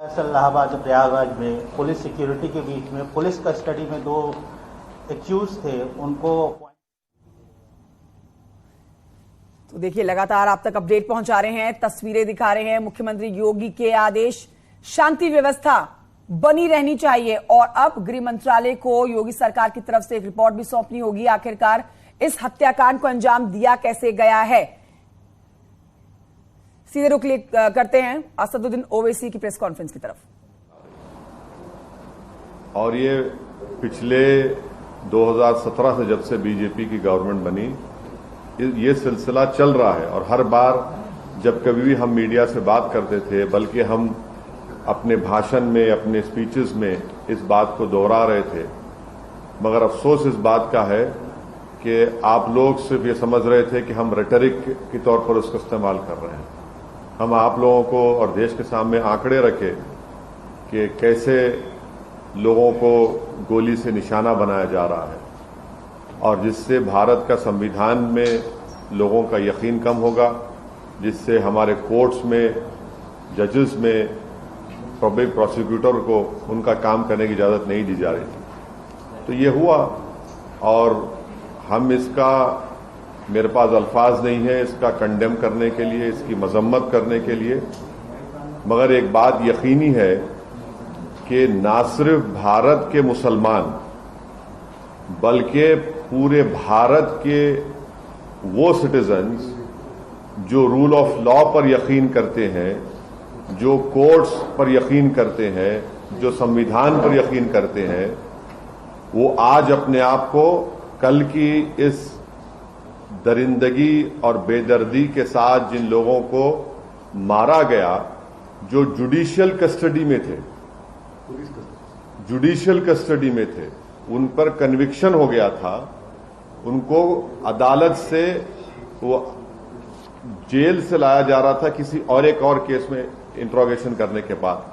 इलाहाबाद प्रयागराज में police security के बीच में पुलिस कस्टडी में 2 एक्यूज थे, उनको तो देखिए लगातार आप तक अपडेट पहुंचा रहे हैं, तस्वीरें दिखा रहे हैं। मुख्यमंत्री योगी के आदेश, शांति व्यवस्था बनी रहनी चाहिए और अब गृह मंत्रालय को योगी सरकार की तरफ से एक रिपोर्ट भी सौंपनी होगी। आखिरकार इस हत्याकांड को अंजाम दिया कैसे गया है। सीधे रुख करते हैं असदुद्दीन ओवैसी की प्रेस कॉन्फ्रेंस की तरफ। और ये पिछले 2017 से जब से बीजेपी की गवर्नमेंट बनी ये सिलसिला चल रहा है और हर बार जब कभी भी हम मीडिया से बात करते थे, बल्कि हम अपने भाषण में, अपने स्पीचेस में इस बात को दोहरा रहे थे। मगर अफसोस इस बात का है कि आप लोग सिर्फ ये समझ रहे थे कि हम रेटरिक के तौर पर उसका इस्तेमाल कर रहे हैं। हम आप लोगों को और देश के सामने आंकड़े रखे कि कैसे लोगों को गोली से निशाना बनाया जा रहा है और जिससे भारत का संविधान में लोगों का यकीन कम होगा, जिससे हमारे कोर्ट्स में, जजेस में, पब्लिक प्रोसिक्यूटर को उनका काम करने की इजाजत नहीं दी जा रही थी। तो ये हुआ और हम इसका, मेरे पास अल्फाज नहीं है इसका कंडेम करने के लिए, इसकी मजम्मत करने के लिए। मगर एक बात यकीनी है कि ना सिर्फ भारत के मुसलमान बल्कि पूरे भारत के वो सिटीजन्स जो रूल ऑफ लॉ पर यकीन करते हैं, जो कोर्ट्स पर यकीन करते हैं, जो संविधान पर यकीन करते हैं, वो आज अपने आप को कल की इस दरिंदगी और बेदर्दी के साथ जिन लोगों को मारा गया, जो जुडिशियल कस्टडी में थे, जुडिशियल कस्टडी में थे, उन पर कन्विक्शन हो गया था, उनको अदालत से वो जेल से लाया जा रहा था किसी और एक और केस में इंट्रोगेशन करने के बाद,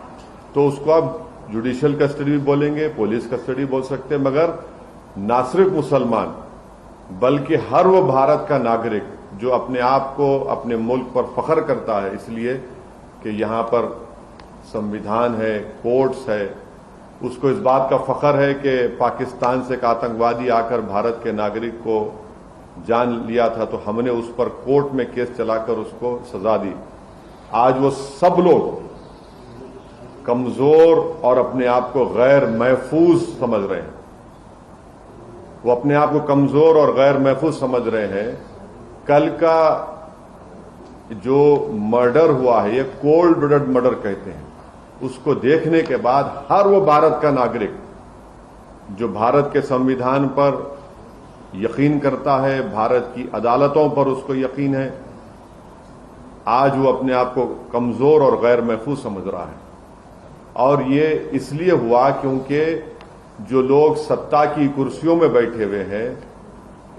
तो उसको आप जुडिशियल कस्टडी भी बोलेंगे, पुलिस कस्टडी बोल सकते हैं। मगर ना सिर्फ मुसलमान बल्कि हर वो भारत का नागरिक जो अपने आप को अपने मुल्क पर फख्र करता है इसलिए कि यहां पर संविधान है, कोर्ट्स है, उसको इस बात का फख्र है कि पाकिस्तान से एक आतंकवादी आकर भारत के नागरिक को जान लिया था तो हमने उस पर कोर्ट में केस चलाकर उसको सजा दी। आज वो सब लोग कमजोर और अपने आप को गैर महफूज समझ रहे हैं, वो अपने आप को कमजोर और गैर महफूज समझ रहे हैं। कल का जो मर्डर हुआ है, ये कोल्ड ब्लडेड मर्डर कहते हैं, उसको देखने के बाद हर वो भारत का नागरिक जो भारत के संविधान पर यकीन करता है, भारत की अदालतों पर उसको यकीन है, आज वो अपने आप को कमजोर और गैर महफूज समझ रहा है। और ये इसलिए हुआ क्योंकि जो लोग सत्ता की कुर्सियों में बैठे हुए हैं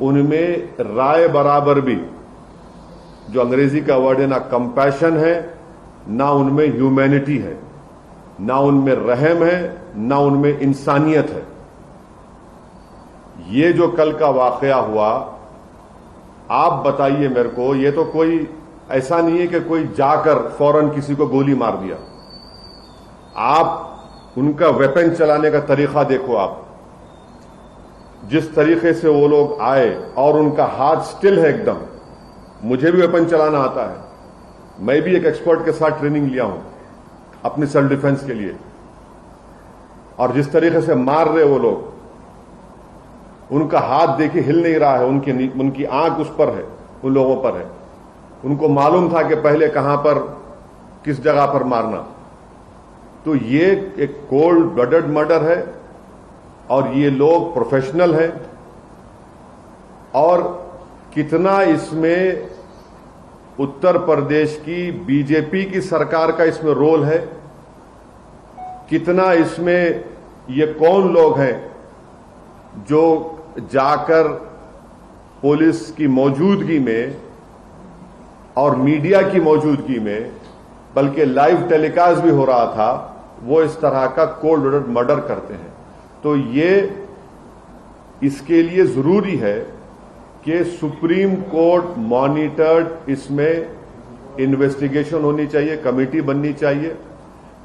उनमें राय बराबर भी, जो अंग्रेजी का वर्ड है, ना कंपैशन है, ना उनमें ह्यूमैनिटी है, ना उनमें रहम है, ना उनमें इंसानियत है। ये जो कल का वाकया हुआ, आप बताइए मेरे को, ये तो कोई ऐसा नहीं है कि कोई जाकर फौरन किसी को गोली मार दिया। आप उनका वेपन चलाने का तरीका देखो, आप जिस तरीके से वो लोग आए और उनका हाथ स्टिल है एकदम। मुझे भी वेपन चलाना आता है, मैं भी एक एक्सपर्ट के साथ ट्रेनिंग लिया हूं अपनी सेल्फ डिफेंस के लिए। और जिस तरीके से मार रहे वो लोग, उनका हाथ देखिए हिल नहीं रहा है, उनकी आंख उस पर है, उन लोगों पर है। उनको मालूम था कि पहले कहां पर, किस जगह पर मारना। तो ये एक कोल्ड ब्लडेड मर्डर है और ये लोग प्रोफेशनल हैं। और कितना इसमें उत्तर प्रदेश की बीजेपी की सरकार का इसमें रोल है, कितना इसमें ये कौन लोग हैं जो जाकर पुलिस की मौजूदगी में और मीडिया की मौजूदगी में, बल्कि लाइव टेलीकास्ट भी हो रहा था, वो इस तरह का कोल्ड ब्लडेड मर्डर करते हैं। तो ये इसके लिए जरूरी है कि सुप्रीम कोर्ट मॉनिटर्ड इसमें इन्वेस्टिगेशन होनी चाहिए, कमेटी बननी चाहिए,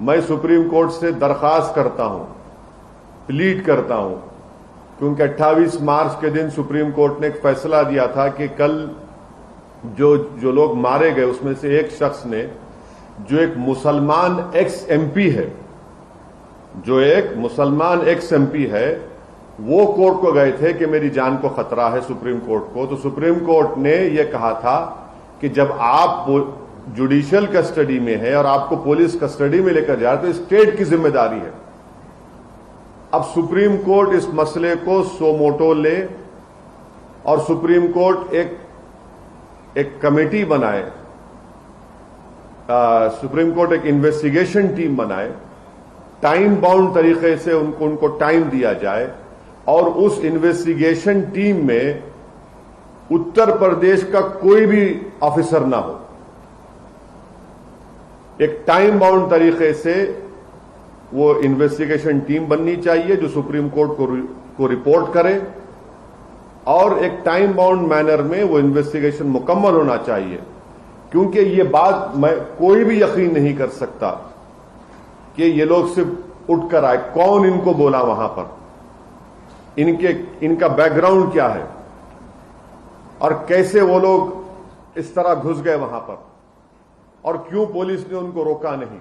मैं सुप्रीम कोर्ट से दरखास्त करता हूं, प्लीड करता हूं, क्योंकि 28 मार्च के दिन सुप्रीम कोर्ट ने एक फैसला दिया था कि कल जो लोग मारे गए उसमें से एक शख्स ने, जो एक मुसलमान एक्स एमपी है, वो कोर्ट को गए थे कि मेरी जान को खतरा है सुप्रीम कोर्ट को। तो सुप्रीम कोर्ट ने यह कहा था कि जब आप जुडिशियल कस्टडी में है और आपको पुलिस कस्टडी में लेकर जा रहे तो स्टेट की जिम्मेदारी है। अब सुप्रीम कोर्ट इस मसले को सो मोटो ले और सुप्रीम कोर्ट एक कमेटी बनाए, सुप्रीम कोर्ट एक इन्वेस्टिगेशन टीम बनाए, टाइम बाउंड तरीके से उनको टाइम दिया जाए और उस इन्वेस्टिगेशन टीम में उत्तर प्रदेश का कोई भी ऑफिसर ना हो। एक टाइम बाउंड तरीके से वो इन्वेस्टिगेशन टीम बननी चाहिए जो सुप्रीम कोर्ट को रिपोर्ट करे और एक टाइम बाउंड मैनर में वो इन्वेस्टिगेशन मुकम्मल होना चाहिए। क्योंकि ये बात कोई भी यकीन नहीं कर सकता कि ये लोग सिर्फ उठकर आए, कौन इनको बोला वहां पर, इनका बैकग्राउंड क्या है और कैसे वो लोग इस तरह घुस गए वहां पर और क्यों पुलिस ने उनको रोका नहीं।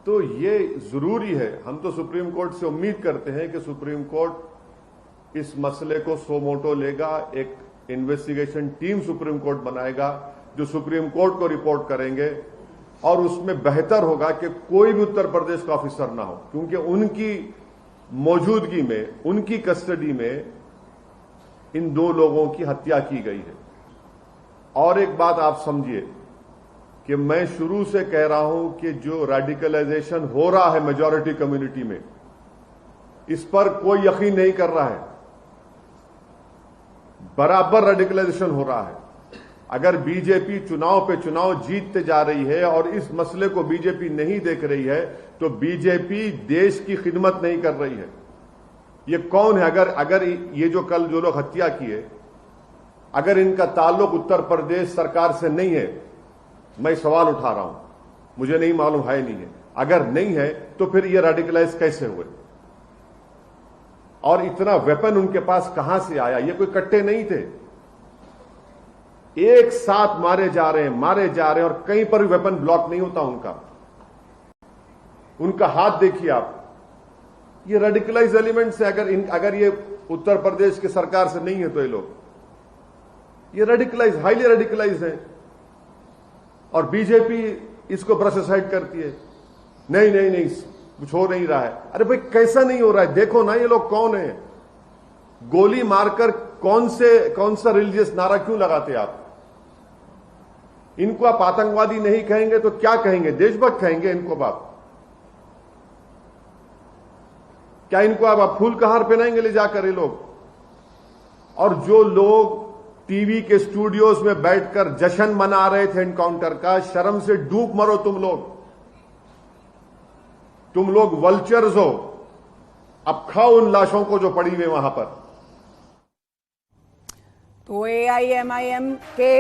तो ये जरूरी है। हम तो सुप्रीम कोर्ट से उम्मीद करते हैं कि सुप्रीम कोर्ट इस मसले को सो मोटो लेगा, एक इन्वेस्टिगेशन टीम सुप्रीम कोर्ट बनाएगा जो सुप्रीम कोर्ट को रिपोर्ट करेंगे और उसमें बेहतर होगा कि कोई भी उत्तर प्रदेश का ऑफिसर ना हो, क्योंकि उनकी मौजूदगी में, उनकी कस्टडी में इन दो लोगों की हत्या की गई है। और एक बात आप समझिए कि मैं शुरू से कह रहा हूं कि जो रेडिकलाइजेशन हो रहा है मेजॉरिटी कम्युनिटी में, इस पर कोई यकीन नहीं कर रहा है। बराबर रेडिकलाइजेशन हो रहा है। अगर बीजेपी चुनाव पे चुनाव जीतते जा रही है और इस मसले को बीजेपी नहीं देख रही है तो बीजेपी देश की खिदमत नहीं कर रही है। ये कौन है? अगर ये जो कल जो लोग हत्या किए, अगर इनका ताल्लुक उत्तर प्रदेश सरकार से नहीं है, मैं सवाल उठा रहा हूं, मुझे नहीं मालूम है नहीं है, अगर नहीं है तो फिर ये रेडिकलाइज कैसे हुए और इतना वेपन उनके पास कहां से आया? ये कोई कट्टे नहीं थे, एक साथ मारे जा रहे हैं और कहीं पर भी वेपन ब्लॉक नहीं होता उनका हाथ देखिए आप। ये रेडिकलाइज एलिमेंट से अगर ये उत्तर प्रदेश की सरकार से नहीं है तो ये रेडिकलाइज, हाईली रेडिकलाइज है और बीजेपी इसको ब्रश असाइड करती है। नहीं कुछ हो नहीं रहा है। अरे भाई कैसा नहीं हो रहा है? देखो ना ये लोग कौन है, गोली मारकर कौन सा रिलीजियस नारा क्यों लगाते आप? इनको आप आतंकवादी नहीं कहेंगे तो क्या कहेंगे? देशभक्त कहेंगे इनको आप? क्या इनको आप फूल का हार पहनाएंगे ले जाकर ये लोग? और जो लोग टीवी के स्टूडियोज में बैठकर जश्न मना रहे थे एनकाउंटर का, शर्म से डूब मरो तुम लोग वल्चर्स हो। अब खाओ उन लाशों को जो पड़ी हुई वहां पर। तो AIMIM के